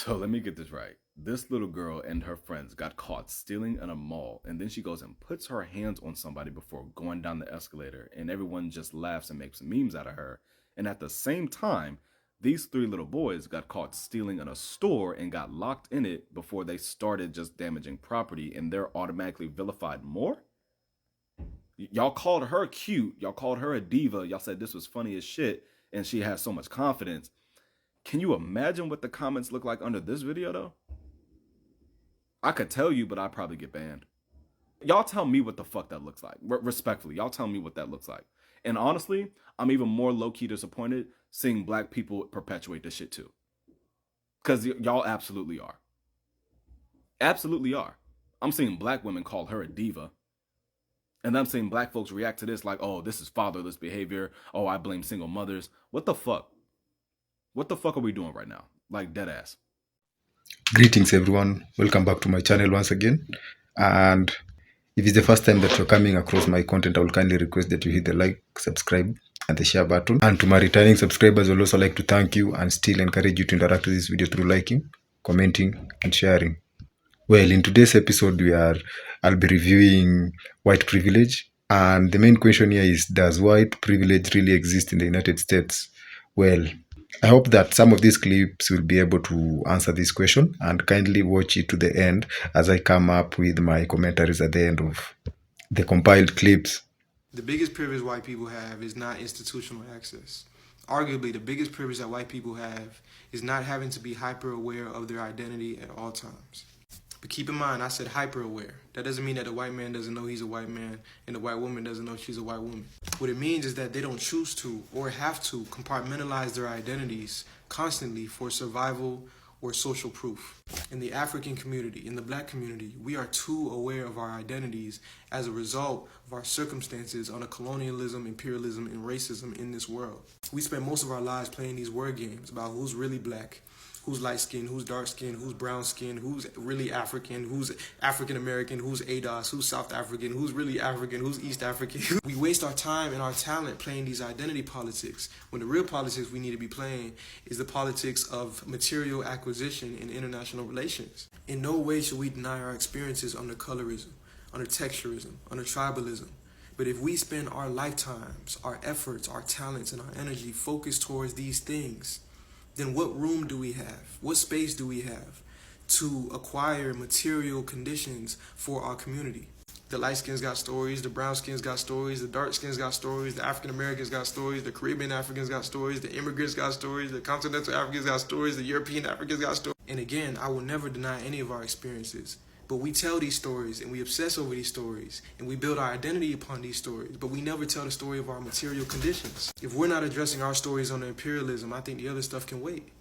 So let me get this right. This little girl and her friends got caught stealing in a mall, and then she goes and puts her hands on somebody before going down the escalator, and everyone just laughs and makes memes out of her. And at the same time, these three little boys got caught stealing in a store and got locked in it before they started just damaging property, and they're automatically vilified more? Y'all called her cute, y'all called her a diva, y'all said this was funny as shit, and she has so much confidence. Can you imagine what the comments look like under this video though? I could tell you, but I'd probably get banned. Y'all tell me what the fuck that looks like. Respectfully, y'all tell me what that looks like. And honestly, I'm even more low-key disappointed seeing black people perpetuate this shit too. Because y'all absolutely are. Absolutely are. I'm seeing black women call her a diva. And I'm seeing black folks react to this like, oh, this is fatherless behavior. Oh, I blame single mothers. What the fuck? What the fuck are we doing right now? Like, dead ass. Greetings everyone, welcome back to my channel once again. And if it's the first time that you're coming across my content, I will kindly request that you hit the like, subscribe and the share button. And to my returning subscribers, I would also like to thank you and still encourage you to interact with this video through liking, commenting and sharing. Well, in today's episode I'll be reviewing white privilege, and the main question here is, does white privilege really exist in the United States? Well, I hope that some of these clips will be able to answer this question, and kindly watch it to the end as I come up with my commentaries at the end of the compiled clips. The biggest privilege white people have is not institutional access. Arguably, the biggest privilege that white people have is not having to be hyper aware of their identity at all times. But keep in mind, I said hyper aware. That doesn't mean that the white man doesn't know he's a white man and the white woman doesn't know she's a white woman. What it means is that they don't choose to or have to compartmentalize their identities constantly for survival or social proof. In the African community, in the black community, we are too aware of our identities as a result of our circumstances under colonialism, imperialism, and racism in this world. We spend most of our lives playing these word games about who's really black, who's light-skinned, who's dark-skinned, who's brown-skinned, who's really African, who's African-American, who's ADOS, who's South African, who's really African, who's East African. We waste our time and our talent playing these identity politics, when the real politics we need to be playing is the politics of material acquisition in international relations. In no way should we deny our experiences under colorism, under texturism, under tribalism. But if we spend our lifetimes, our efforts, our talents, and our energy focused towards these things, then what room do we have? What space do we have to acquire material conditions for our community? The light skins got stories, the brown skins got stories, the dark skins got stories, the African Americans got stories, the Caribbean Africans got stories, the immigrants got stories, the continental Africans got stories, the European Africans got stories. And again, I will never deny any of our experiences. But we tell these stories and we obsess over these stories and we build our identity upon these stories, but we never tell the story of our material conditions. If we're not addressing our stories under imperialism, I think the other stuff can wait.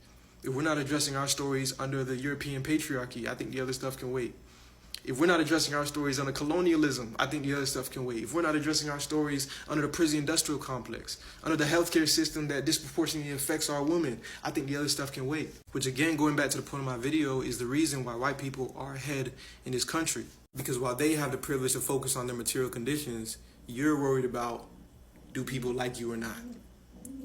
If we're not addressing our stories under the European patriarchy, I think the other stuff can wait. If we're not addressing our stories under colonialism, I think the other stuff can wait. If we're not addressing our stories under the prison industrial complex, under the healthcare system that disproportionately affects our women, I think the other stuff can wait. Which again, going back to the point of my video, is the reason why white people are ahead in this country. Because while they have the privilege to focus on their material conditions, you're worried about, do people like you or not?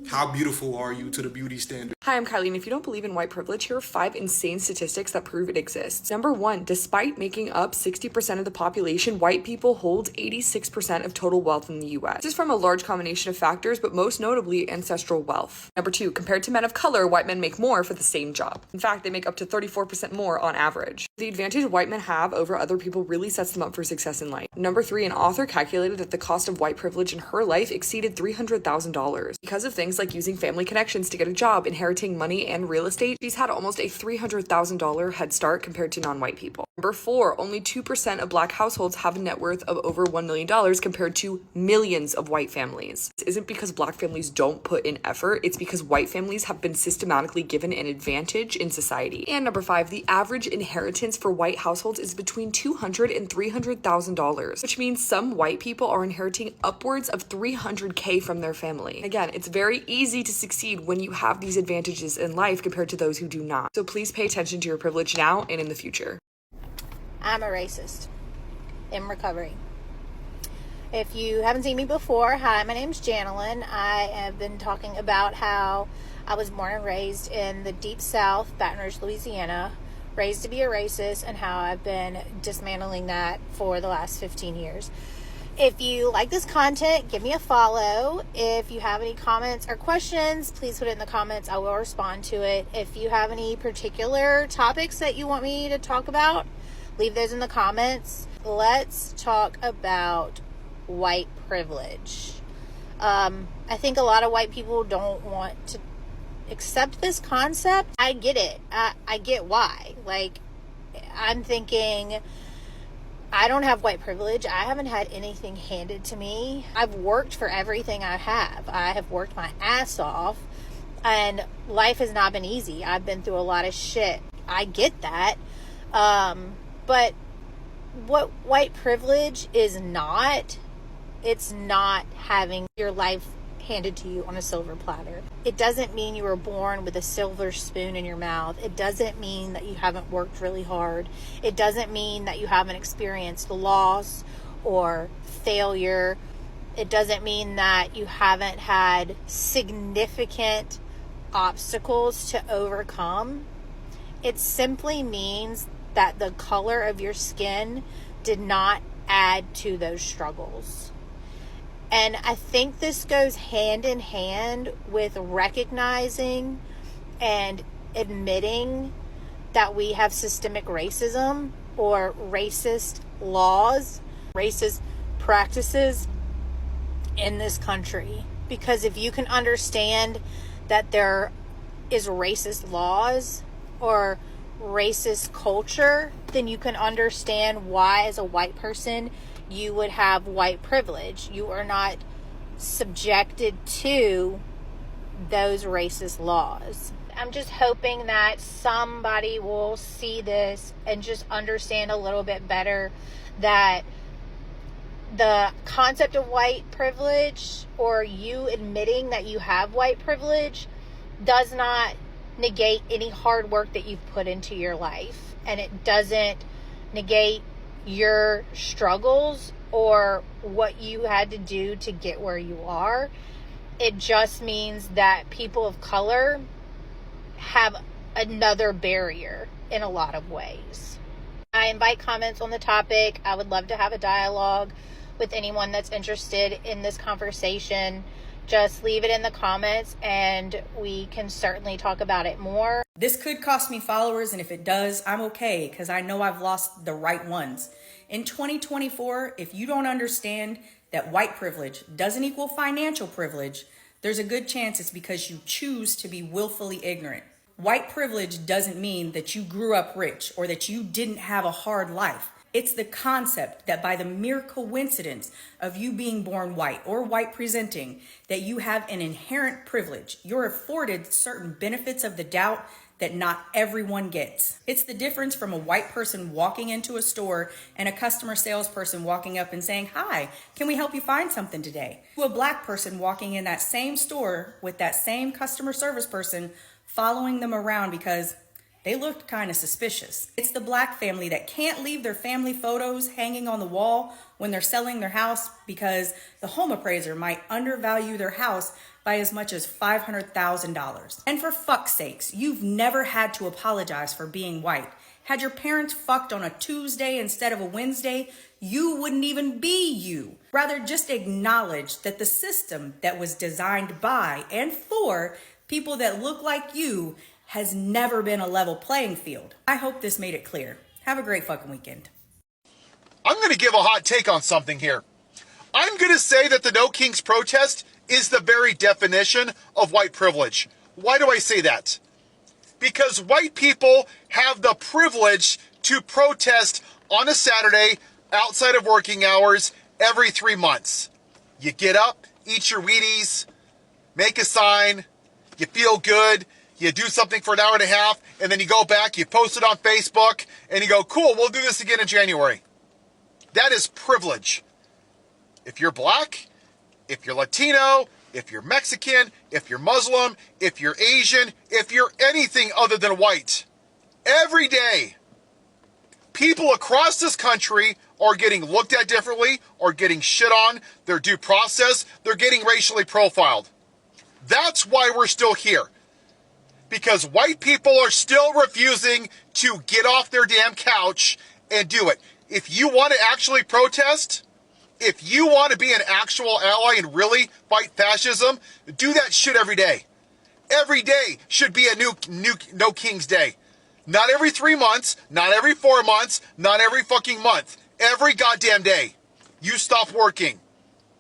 How beautiful are you to the beauty standard? Hi, I'm Kylie, and if you don't believe in white privilege, here are 5 insane statistics that prove it exists. Number 1, despite making up 60% of the population, white people hold 86% of total wealth in the US. This is from a large combination of factors, but most notably ancestral wealth. Number 2, compared to men of color, white men make more for the same job. In fact, they make up to 34% more on average. The advantage white men have over other people really sets them up for success in life. Number 3, an author calculated that the cost of white privilege in her life exceeded $300,000. Because of things like using family connections to get a job, inheriting money and real estate, she's had almost a $300,000 head start compared to non-white people. Number 4, only 2% of black households have a net worth of over $1 million compared to millions of white families. This isn't because black families don't put in effort, it's because white families have been systematically given an advantage in society. And number 5, the average inheritance for white households is between $200,000 and $300,000, which means some white people are inheriting upwards of $300K from their family. Again, it's very easy to succeed when you have these advantages in life compared to those who do not. So please pay attention to your privilege now and in the future. I'm a racist in recovery. If you haven't seen me before, hi, my name's Janelyn. I have been talking about how I was born and raised in the Deep South, Baton Rouge, Louisiana, raised to be a racist, and how I've been dismantling that for the last 15 years. If you like this content, give me a follow. If you have any comments or questions, please put it in the comments. I will respond to it. If you have any particular topics that you want me to talk about, leave those in the comments. Let's talk about white privilege. I think a lot of white people don't want to accept this concept. I get it. I get why. Like, I'm thinking, I don't have white privilege. I haven't had anything handed to me. I've worked for everything I have. I have worked my ass off, and life has not been easy. I've been through a lot of shit. I get that. But what white privilege is not, it's not having your life handed to you on a silver platter. It doesn't mean you were born with a silver spoon in your mouth. It doesn't mean that you haven't worked really hard. It doesn't mean that you haven't experienced loss or failure. It doesn't mean that you haven't had significant obstacles to overcome. It simply means that the color of your skin did not add to those struggles. And I think this goes hand in hand with recognizing and admitting that we have systemic racism or racist laws, racist practices in this country. Because if you can understand that there is racist laws or racist culture, then you can understand why, as a white person, you would have white privilege. You are not subjected to those racist laws. I'm just hoping that somebody will see this and just understand a little bit better that the concept of white privilege, or you admitting that you have white privilege, does not negate any hard work that you've put into your life. And it doesn't negate your struggles or what you had to do to get where you are. It just means that people of color have another barrier in a lot of ways. I invite comments on the topic. I would love to have a dialogue with anyone that's interested in this conversation. Just leave it in the comments and we can certainly talk about it more. This could cost me followers, and if it does, I'm okay, because I know I've lost the right ones. In 2024, if you don't understand that white privilege doesn't equal financial privilege, there's a good chance it's because you choose to be willfully ignorant. White privilege doesn't mean that you grew up rich or that you didn't have a hard life. It's the concept that by the mere coincidence of you being born white or white presenting, that you have an inherent privilege. You're afforded certain benefits of the doubt that not everyone gets. It's the difference from a white person walking into a store and a customer salesperson walking up and saying, "Hi, can we help you find something today?" To a black person walking in that same store with that same customer service person following them around because they looked kind of suspicious. It's the black family that can't leave their family photos hanging on the wall when they're selling their house because the home appraiser might undervalue their house by as much as $500,000. And for fuck's sakes, you've never had to apologize for being white. Had your parents fucked on a Tuesday instead of a Wednesday, you wouldn't even be you. Rather, just acknowledge that the system that was designed by and for people that look like you has never been a level playing field. I hope this made it clear. Have a great fucking weekend. I'm going to give a hot take on something here. I'm going to say that the No Kings protest is the very definition of white privilege. Why do I say that? Because white people have the privilege to protest on a Saturday outside of working hours every 3 months. You get up, eat your Wheaties, make a sign, you feel good, you do something for an hour and a half, and then you go back, you post it on Facebook, and you go, cool, we'll do this again in January. That is privilege. If you're black, if you're Latino, if you're Mexican, if you're Muslim, if you're Asian, if you're anything other than white, every day, People across this country are getting looked at differently, are getting shit on, their due process, they're getting racially profiled. That's why we're still here. Because white people are still refusing to get off their damn couch and do it. If you want to actually protest, if you want to be an actual ally and really fight fascism, do that shit every day. Every day should be a new No King's Day. Not every 3 months, not every 4 months, not every fucking month. Every goddamn day. You stop working.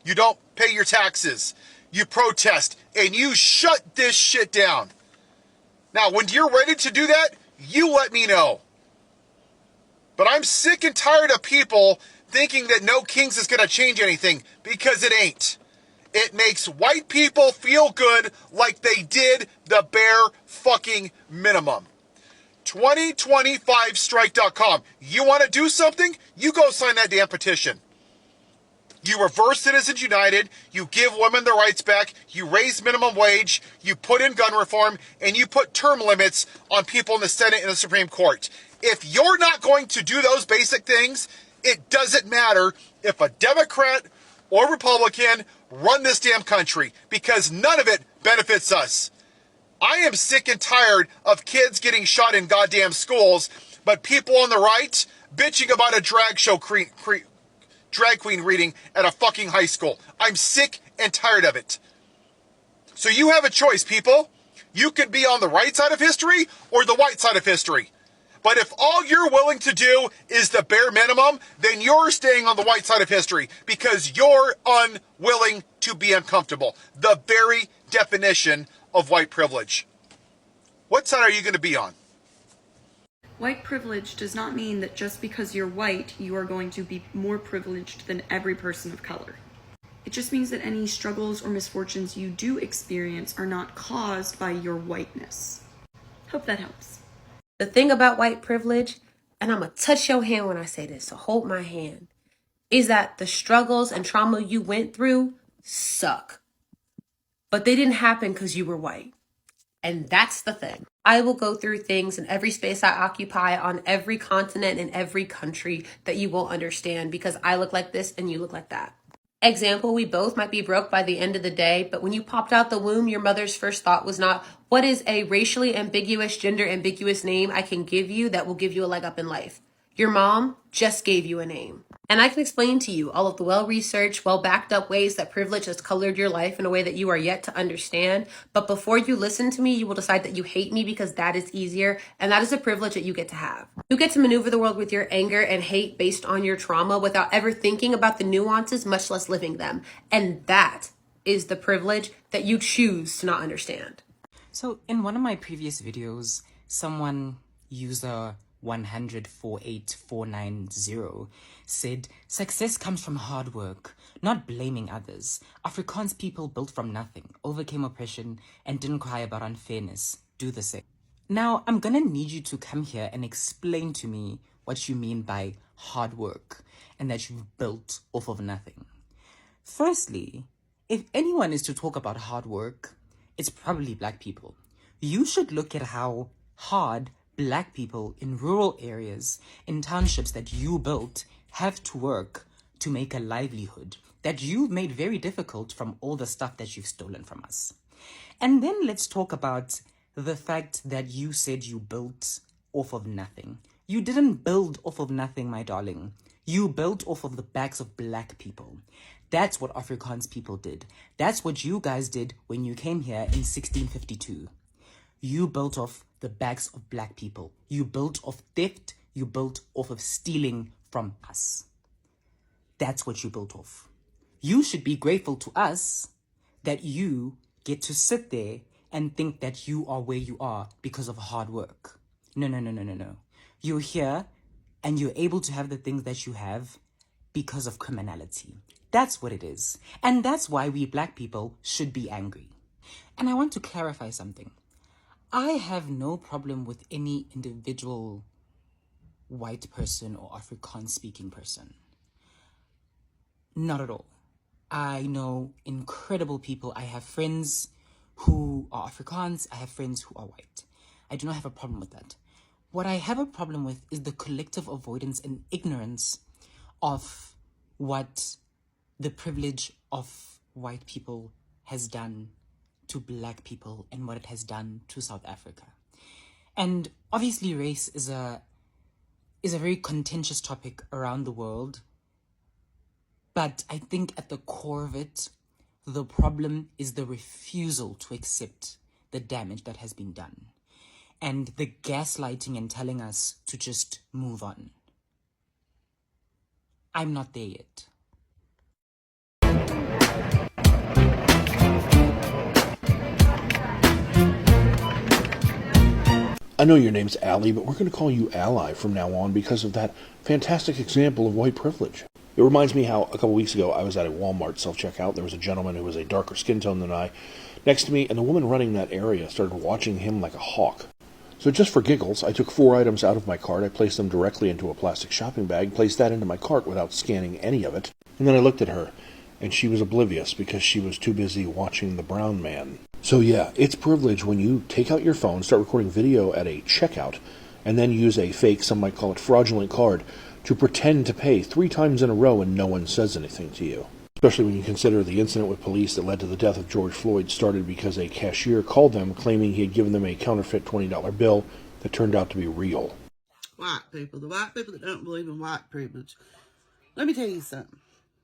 You don't pay your taxes. You protest. And you shut this shit down. Now, when you're ready to do that, you let me know. But I'm sick and tired of people thinking that No Kings is going to change anything, because it ain't. It makes white people feel good like they did the bare fucking minimum. 2025strike.com. You want to do something? You go sign that damn petition. You reverse Citizens United, you give women their rights back, you raise minimum wage, you put in gun reform, and you put term limits on people in the Senate and the Supreme Court. If you're not going to do those basic things, it doesn't matter if a Democrat or Republican run this damn country, because none of it benefits us. I am sick and tired of kids getting shot in goddamn schools, but people on the right bitching about a drag queen reading at a fucking high school. I'm sick and tired of it. So you have a choice, people. You could be on the right side of history or the white side of history. But if all you're willing to do is the bare minimum, then you're staying on the white side of history, because you're unwilling to be uncomfortable. The very definition of white privilege. What side are you going to be on? White privilege does not mean that just because you're white, you are going to be more privileged than every person of color. It just means that any struggles or misfortunes you do experience are not caused by your whiteness. Hope that helps. The thing about white privilege, and I'm going to touch your hand when I say this, so hold my hand, is that the struggles and trauma you went through suck. But they didn't happen because you were white. And that's the thing. I will go through things in every space I occupy on every continent in every country that you won't understand, because I look like this and you look like that. Example, we both might be broke by the end of the day, but when you popped out the womb, your mother's first thought was not, what is a racially ambiguous, gender ambiguous name I can give you that will give you a leg up in life? Your mom just gave you a name. And I can explain to you all of the well-researched, well-backed up ways that privilege has colored your life in a way that you are yet to understand. But before you listen to me, you will decide that you hate me because that is easier. And that is a privilege that you get to have. You get to maneuver the world with your anger and hate based on your trauma without ever thinking about the nuances, much less living them. And that is the privilege that you choose to not understand. So in one of my previous videos, someone, user 10048490, said, success comes from hard work, not blaming others. Afrikaans people built from nothing, overcame oppression, and didn't cry about unfairness. Do the same. Now, I'm gonna need you to come here and explain to me what you mean by hard work and that you've built off of nothing. Firstly, if anyone is to talk about hard work, it's probably Black people. You should look at how hard Black people in rural areas, in townships that you built, have to work to make a livelihood that you've made very difficult from all the stuff that you've stolen from us. And then let's talk about the fact that you said you built off of nothing. You didn't build off of nothing, my darling. You built off of the backs of Black people. That's what Afrikaans people did. That's what you guys did when you came here in 1652. You built off the backs of Black people. You built off theft. You built off of stealing from us. That's what you built off. You should be grateful to us that you get to sit there and think that you are where you are because of hard work. No. You're here and you're able to have the things that you have because of criminality. That's what it is. And that's why we Black people should be angry. And I want to clarify something. I have no problem with any individual white person or Afrikaans speaking person. Not at all. I know incredible people. I have friends who are Afrikaans. I have friends who are white. I do not have a problem with that. What I have a problem with is the collective avoidance and ignorance of what the privilege of white people has done to black people and what it has done to South Africa. And obviously race is a very contentious topic around the world. But I think at the core of it, the problem is the refusal to accept the damage that has been done and the gaslighting and telling us to just move on. I'm not there yet. I know your name's Allie, but we're going to call you Ally from now on because of that fantastic example of white privilege. It reminds me how a couple weeks ago I was at a Walmart self-checkout. There was a gentleman who was a darker skin tone than I next to me, and the woman running that area started watching him like a hawk. So just for giggles, I took 4 items out of my cart, I placed them directly into a plastic shopping bag, placed that into my cart without scanning any of it, and then I looked at her, and she was oblivious because she was too busy watching the brown man. So yeah, it's privilege when you take out your phone, start recording video at a checkout, and then use a fake, some might call it fraudulent card, to pretend to pay 3 times in a row and no one says anything to you. Especially when you consider the incident with police that led to the death of George Floyd started because a cashier called them claiming he had given them a counterfeit $20 bill that turned out to be real. White people, the white people that don't believe in white privilege. Let me tell you something.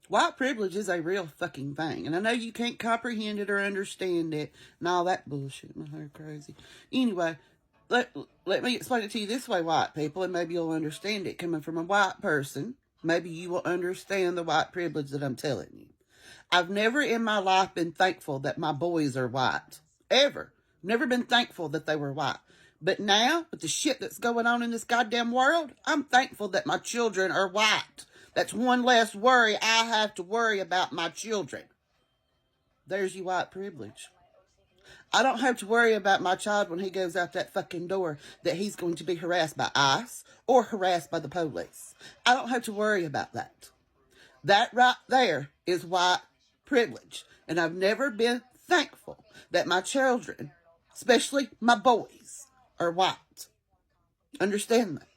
White privilege is a real fucking thing. And I know you can't comprehend it or understand it and all that bullshit. My hair crazy. Anyway, let me explain it to you this way, white people, and maybe you'll understand it coming from a white person. Maybe you will understand the white privilege that I'm telling you. I've never in my life been thankful that my boys are white. Ever. Never been thankful that they were white. But now, with the shit that's going on in this goddamn world, I'm thankful that my children are white. That's one less worry I have to worry about my children. There's your white privilege. I don't have to worry about my child when he goes out that fucking door that he's going to be harassed by ICE or harassed by the police. I don't have to worry about that. That right there is white privilege. And I've never been thankful that my children, especially my boys, are white. Understand that?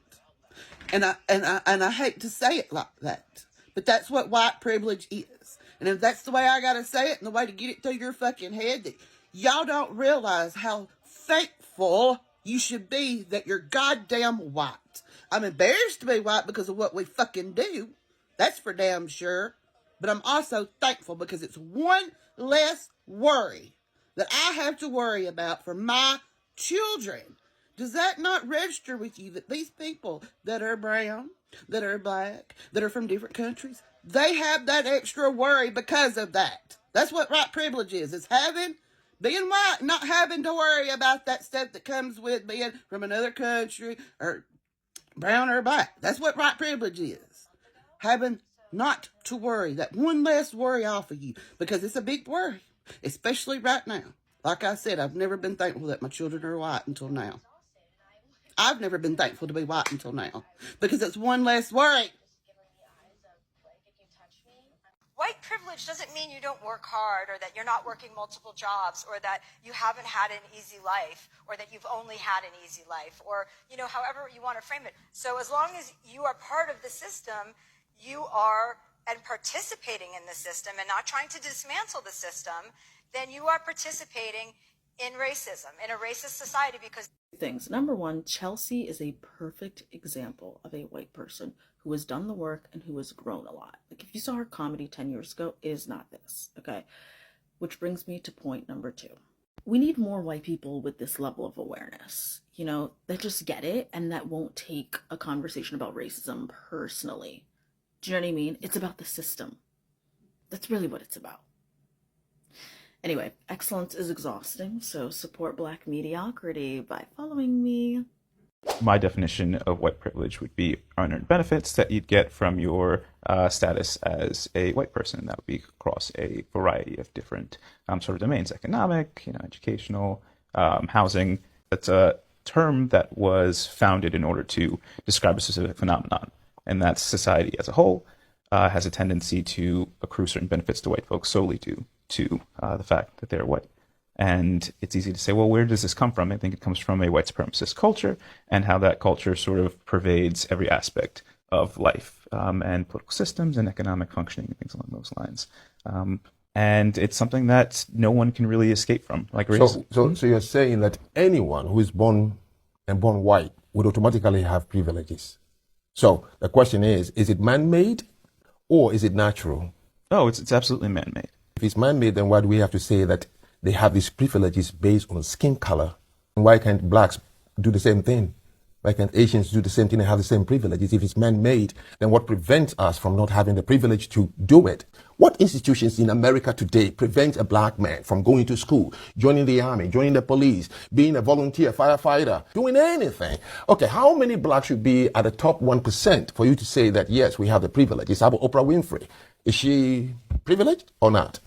And I hate to say it like that, but that's what white privilege is. And if that's the way I gotta say it and the way to get it through your fucking head, that y'all don't realize how thankful you should be that you're goddamn white. I'm embarrassed to be white because of what we fucking do. That's for damn sure. But I'm also thankful because it's one less worry that I have to worry about for my children. Does that not register with you that these people that are brown, that are black, that are from different countries, they have that extra worry because of that? That's what white privilege is. It's being white, not having to worry about that stuff that comes with being from another country or brown or black. That's what white privilege is. Having not to worry, that one less worry off of you, because it's a big worry, especially right now. Like I said, I've never been thankful that my children are white until now. I've never been thankful to be white until now, because it's one less worry. White privilege doesn't mean you don't work hard or that you're not working multiple jobs or that you haven't had an easy life or that you've only had an easy life or, however you want to frame it. So as long as you are part of the system, you are and participating in the system and not trying to dismantle the system, then you are participating in racism, in a racist society because... Things. Number one, Chelsea is a perfect example of a white person who has done the work and who has grown a lot. Like if you saw her comedy 10 years ago, it is not this, okay? Which brings me to point number 2. We need more white people with this level of awareness, that just get it and that won't take a conversation about racism personally. Do you know what I mean? It's about the system. That's really what it's about. Anyway, excellence is exhausting, so support Black mediocrity by following me. My definition of white privilege would be unearned benefits that you'd get from your status as a white person. That would be across a variety of different sort of domains: economic, educational, housing. That's a term that was founded in order to describe a specific phenomenon, and that society as a whole has a tendency to accrue certain benefits to white folks solely due to the fact that they're white. And it's easy to say, well, where does this come from? I think it comes from a white supremacist culture and how that culture sort of pervades every aspect of life and political systems and economic functioning and things along those lines. And it's something that no one can really escape from. Like so you're saying that anyone who is born white would automatically have privileges. So the question is it man-made or is it natural? Oh, it's absolutely man-made. If it's man-made, then why do we have to say that they have these privileges based on skin color? And why can't blacks do the same thing? Why can't Asians do the same thing and have the same privileges? If it's man-made, then what prevents us from not having the privilege to do it? What institutions in America today prevent a black man from going to school, joining the army, joining the police, being a volunteer, firefighter, doing anything? Okay, how many blacks should be at the top 1% for you to say that, yes, we have the privileges? How about Oprah Winfrey? Is she privileged or not?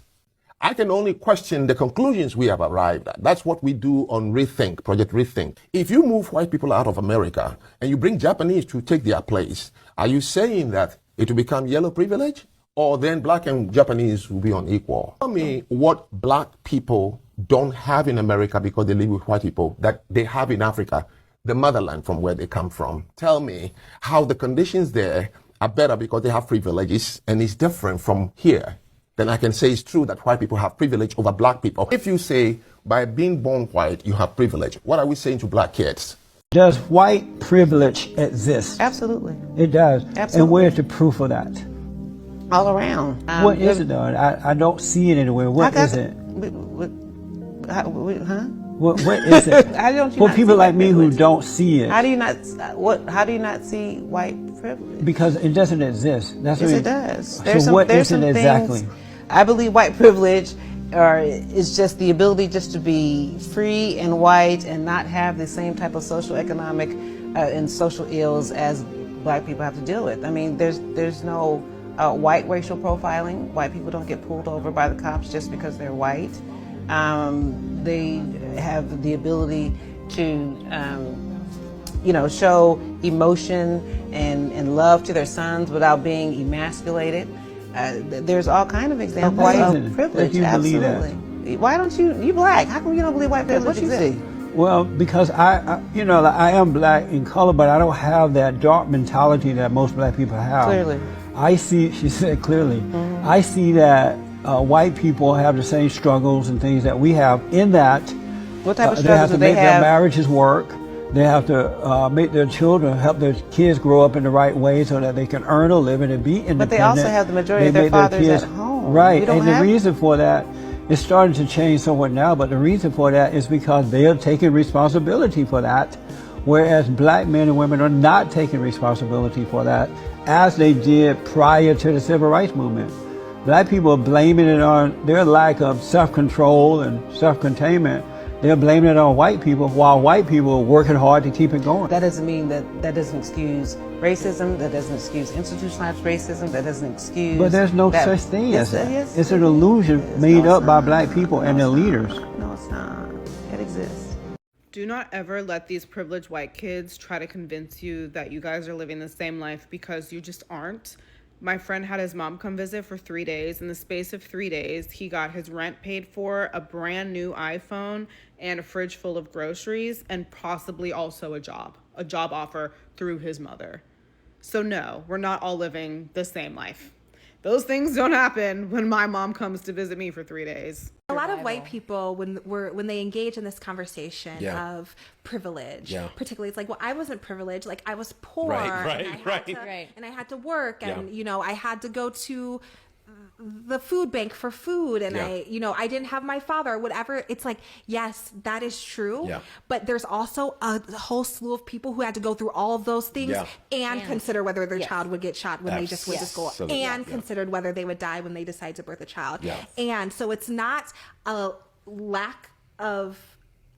I can only question the conclusions we have arrived at. That's what we do on Rethink, Project Rethink. If you move white people out of America and you bring Japanese to take their place, are you saying that it will become yellow privilege? Or then black and Japanese will be unequal? Tell me what black people don't have in America because they live with white people that they have in Africa, the motherland from where they come from. Tell me how the conditions there are better because they have privileges and it's different from here. Then I can say it's true that white people have privilege over black people. If you say by being born white, you have privilege, what are we saying to black kids? Does white privilege exist? Absolutely. It does. Absolutely. And where's the proof of that? All around. What is it though? I don't see it anywhere. What is it? What is it? How don't you For not people see like white me privilege? who don't see it. How do you not? How do you not see white privilege? Because it doesn't exist. That's Yes, what it does. So what is it exactly? Things, I believe white privilege is just the ability just to be free and white and not have the same type of social, economic, and social ills as black people have to deal with. I mean, there's no white racial profiling. White people don't get pulled over by the cops just because they're white. They have the ability to, show emotion and love to their sons without being emasculated. There's all kind of examples of privilege. Absolutely. Why don't you black? How come you don't believe white privilege exists? Well, because I am black in color, but I don't have that dark mentality that most black people have. Clearly. I see, she said clearly, I see that white people have the same struggles and things that we have in that what type of they have struggles to do they make their have? marriages work. They have to make their children, help their kids grow up in the right way so that they can earn a living and be independent. But they also have the majority of their fathers at home. Right, and the reason for that, it's starting to change somewhat now, but the reason for that is because they are taking responsibility for that, whereas black men and women are not taking responsibility for that, as they did prior to the Civil Rights Movement. Black people are blaming it on their lack of self-control and self-containment. They're blaming it on white people while white people are working hard to keep it going. That doesn't mean that doesn't excuse racism, that doesn't excuse institutionalized racism, that doesn't excuse... But there's no such thing as that. It's an illusion made up by black people and their leaders. No, it's not. It exists. Do not ever let these privileged white kids try to convince you that you guys are living the same life, because you just aren't. My friend had his mom come visit for 3 days. In the space of 3 days, he got his rent paid for, a brand new iPhone, and a fridge full of groceries, and possibly also a job offer through his mother. So no, we're not all living the same life. Those things don't happen when my mom comes to visit me for 3 days. A lot of white people, when they engage in this conversation of privilege, particularly, it's like, well, I wasn't privileged, like I was poor, and I had to work, and I had to go to the food bank for food, and I didn't have my father, whatever. It's like, yes, that is true, but there's also a whole slew of people who had to go through all of those things and consider whether their child would get shot when they just went to school, and considered whether they would die when they decide to birth a child. And so it's not a lack of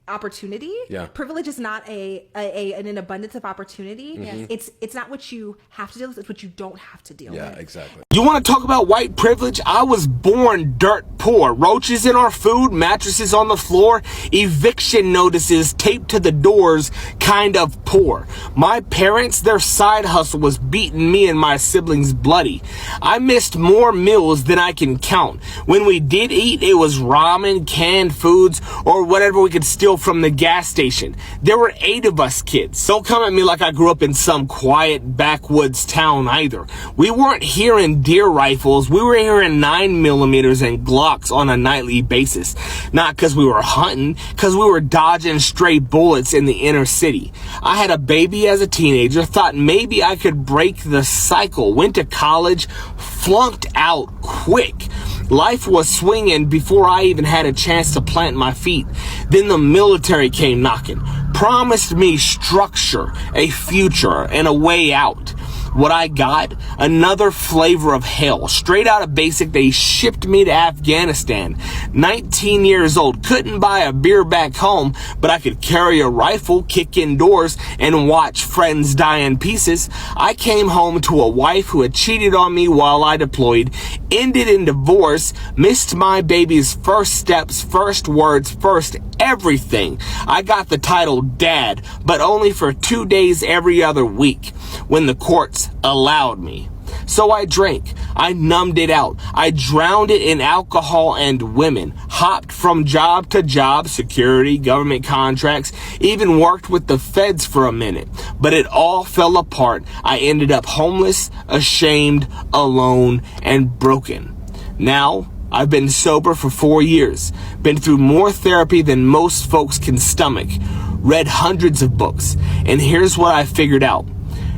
opportunity. Yeah. Privilege is not an abundance of opportunity. Mhm. It's not what you have to deal with, it's what you don't have to deal with. Yeah, exactly. You want to talk about white privilege? I was born dirt poor. Roaches in our food, mattresses on the floor, eviction notices taped to the doors, kind of poor. My parents, their side hustle was beating me and my siblings bloody. I missed more meals than I can count. When we did eat, it was ramen, canned foods, or whatever we could steal from the gas station. There were 8 of us kids. Don't come at me like I grew up in some quiet backwoods town either. We weren't hearing deer rifles. We were hearing 9mm and Glocks on a nightly basis. Not because we were hunting, because we were dodging stray bullets in the inner city. I had a baby as a teenager, thought maybe I could break the cycle, went to college, flunked out quick. Life was swinging before I even had a chance to plant my feet. Then the military came knocking, promised me structure, a future, and a way out. What I got? Another flavor of hell. Straight out of basic, they shipped me to Afghanistan. 19 years old, couldn't buy a beer back home, but I could carry a rifle, kick indoors, and watch friends die in pieces. I came home to a wife who had cheated on me while I deployed, ended in divorce, missed my baby's first steps, first words, first everything. I got the title Dad, but only for 2 days every other week when the courts allowed me. So I drank. I numbed it out. I drowned it in alcohol and women. Hopped from job to job, security, government contracts, even worked with the feds for a minute. But it all fell apart. I ended up homeless, ashamed, alone, and broken. Now, I've been sober for 4 years, been through more therapy than most folks can stomach, read hundreds of books, and here's what I figured out.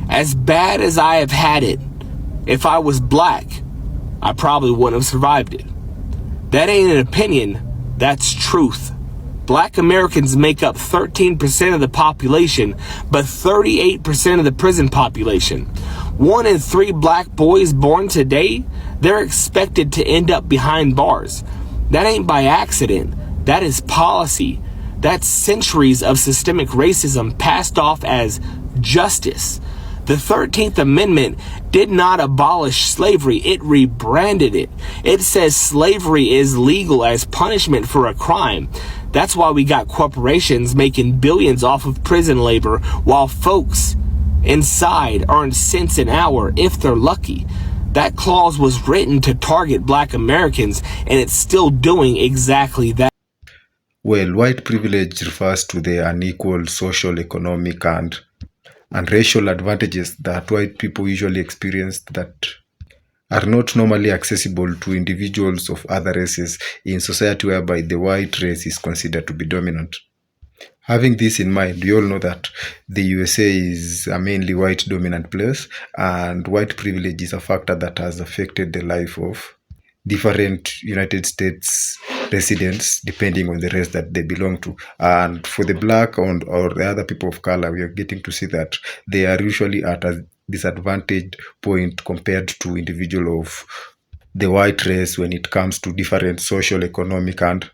As bad as I have had it, if I was black, I probably wouldn't have survived it. That ain't an opinion, that's truth. Black Americans make up 13% of the population, but 38% of the prison population. 1 in 3 black boys born today, they're expected to end up behind bars. That ain't by accident. That is policy. That's centuries of systemic racism passed off as justice. The 13th Amendment did not abolish slavery, it rebranded it. It says slavery is legal as punishment for a crime. That's why we got corporations making billions off of prison labor while folks inside earn cents an hour if they're lucky. That clause was written to target black Americans, and it's still doing exactly that. Well, white privilege refers to the unequal social, economic, and racial advantages that white people usually experience that are not normally accessible to individuals of other races in society whereby the white race is considered to be dominant. Having this in mind, we all know that the USA is a mainly white dominant place, and white privilege is a factor that has affected the life of different United States residents depending on the race that they belong to. And for the black or the other people of color, we are getting to see that they are usually at a disadvantaged point compared to individuals of the white race when it comes to different social, economic, and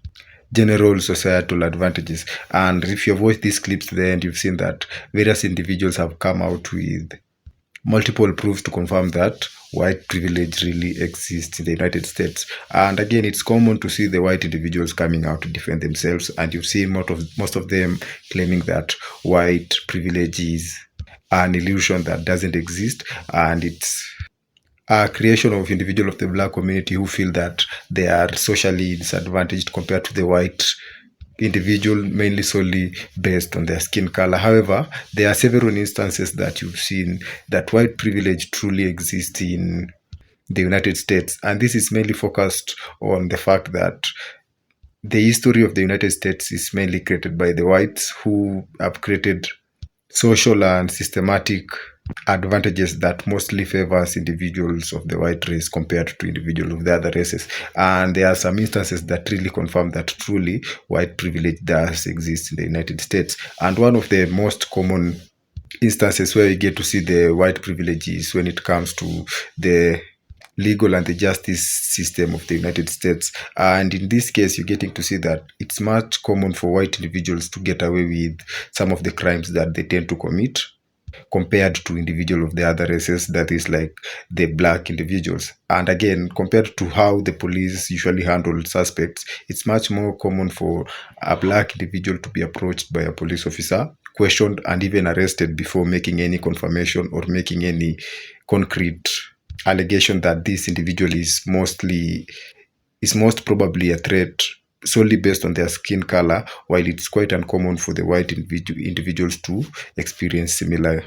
general societal advantages. And if you've watched these clips there, and you've seen that various individuals have come out with multiple proofs to confirm that white privilege really exists in the United States. And again, it's common to see the white individuals coming out to defend themselves, and you've seen most of them claiming that white privilege is an illusion that doesn't exist, and it's a creation of individuals of the black community who feel that they are socially disadvantaged compared to the white individual, mainly solely based on their skin color. However, there are several instances that you've seen that white privilege truly exists in the United States, and this is mainly focused on the fact that the history of the United States is mainly created by the whites, who have created social and systematic advantages that mostly favors individuals of the white race compared to individuals of the other races. And there are some instances that really confirm that truly white privilege does exist in the United States. And one of the most common instances where you get to see the white privilege is when it comes to the legal and the justice system of the United States. And in this case, you're getting to see that it's much common for white individuals to get away with some of the crimes that they tend to commit compared to individuals of the other races, that is like the black individuals. And again, compared to how the police usually handle suspects, it's much more common for a black individual to be approached by a police officer, questioned, and even arrested before making any confirmation or making any concrete allegation that this individual is most probably a threat solely based on their skin color, while it's quite uncommon for the white individuals to experience similar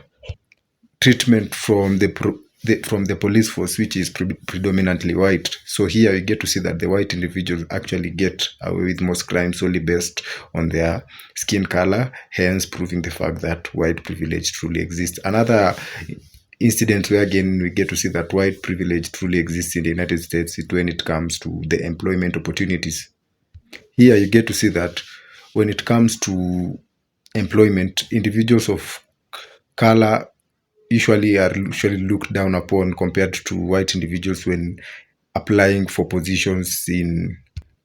treatment from the police force, which is predominantly white. So here you get to see that the white individuals actually get away with most crimes solely based on their skin color, hence proving the fact that white privilege truly exists. Another incident where again we get to see that white privilege truly exists in the United States is when it comes to the employment opportunities. Here you get to see that when it comes to employment, individuals of color usually are looked down upon compared to white individuals when applying for positions in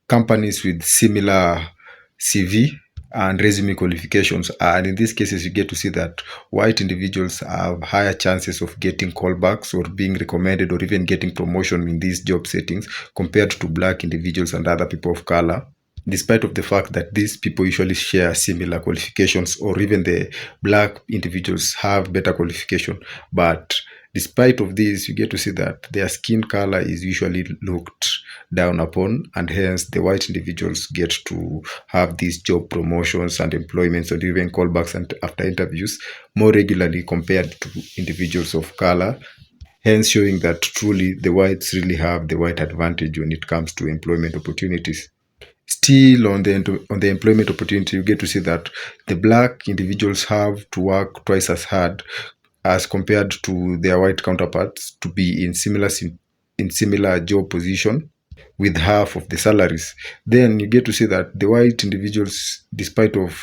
companies with similar CV and resume qualifications. And in these cases, you get to see that white individuals have higher chances of getting callbacks or being recommended or even getting promotion in these job settings compared to black individuals and other people of color, despite of the fact that these people usually share similar qualifications, or even the black individuals have better qualification. But despite of this, you get to see that their skin color is usually looked down upon, and hence the white individuals get to have these job promotions and employments or even callbacks and after interviews more regularly compared to individuals of color, hence showing that truly the whites really have the white advantage when it comes to employment opportunities. Still on the employment opportunity, you get to see that the black individuals have to work twice as hard as compared to their white counterparts to be in similar job position with half of the salaries. Then you get to see that the white individuals, despite of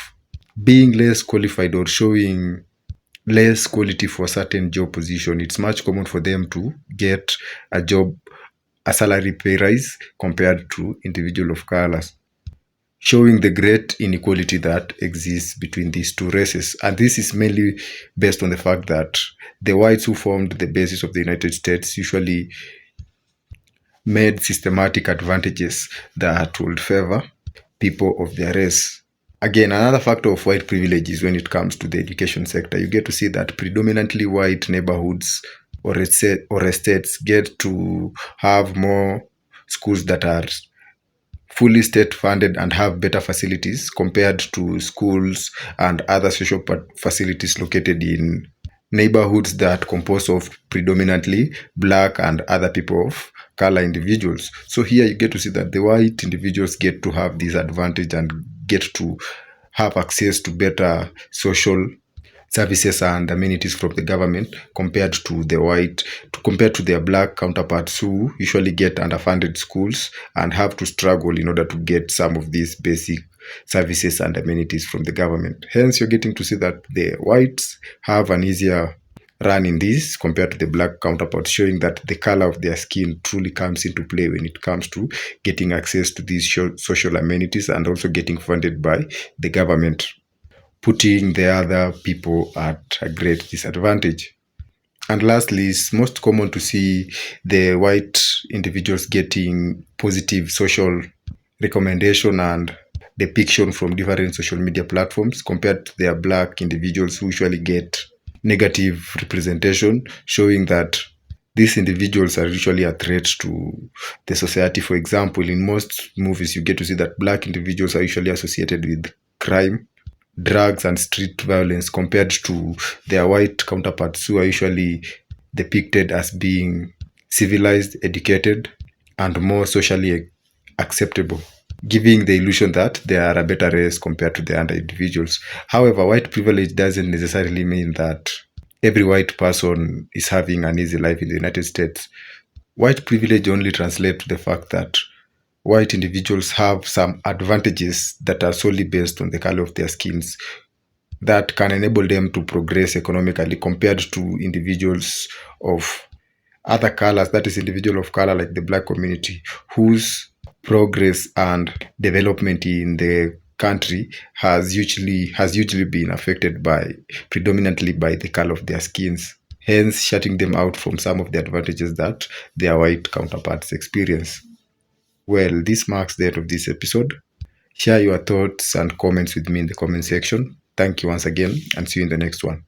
being less qualified or showing less quality for a certain job position, it's much common for them to get a salary pay rise compared to individual of colors, showing the great inequality that exists between these two races. And this is mainly based on the fact that the whites who formed the basis of the United States usually made systematic advantages that would favor people of their race. Again, another factor of white privilege is when it comes to the education sector. You get to see that predominantly white neighborhoods or estates get to have more schools that are fully state funded and have better facilities compared to schools and other social facilities located in neighborhoods that compose of predominantly black and other people of color individuals. So here you get to see that the white individuals get to have this advantage and get to have access to better social services and amenities from the government compared to their black counterparts who usually get underfunded schools and have to struggle in order to get some of these basic services and amenities from the government. Hence, you're getting to see that the whites have an easier run in this compared to the black counterparts, showing that the color of their skin truly comes into play when it comes to getting access to these social amenities and also getting funded by the government, putting the other people at a great disadvantage. And lastly, it's most common to see the white individuals getting positive social recommendation and depiction from different social media platforms compared to their black individuals who usually get negative representation, showing that these individuals are usually a threat to the society. For example, in most movies, you get to see that black individuals are usually associated with crime, drugs, and street violence compared to their white counterparts who are usually depicted as being civilized, educated, and more socially acceptable, giving the illusion that they are a better race compared to the other individuals. However, white privilege doesn't necessarily mean that every white person is having an easy life in the United States. White privilege only translates to the fact that white individuals have some advantages that are solely based on the color of their skins that can enable them to progress economically compared to individuals of other colors, that is individual of color like the black community, whose progress and development in the country has usually been affected predominantly by the color of their skins, hence shutting them out from some of the advantages that their white counterparts experience. Well, this marks the end of this episode. Share your thoughts and comments with me in the comment section. Thank you once again, and see you in the next one.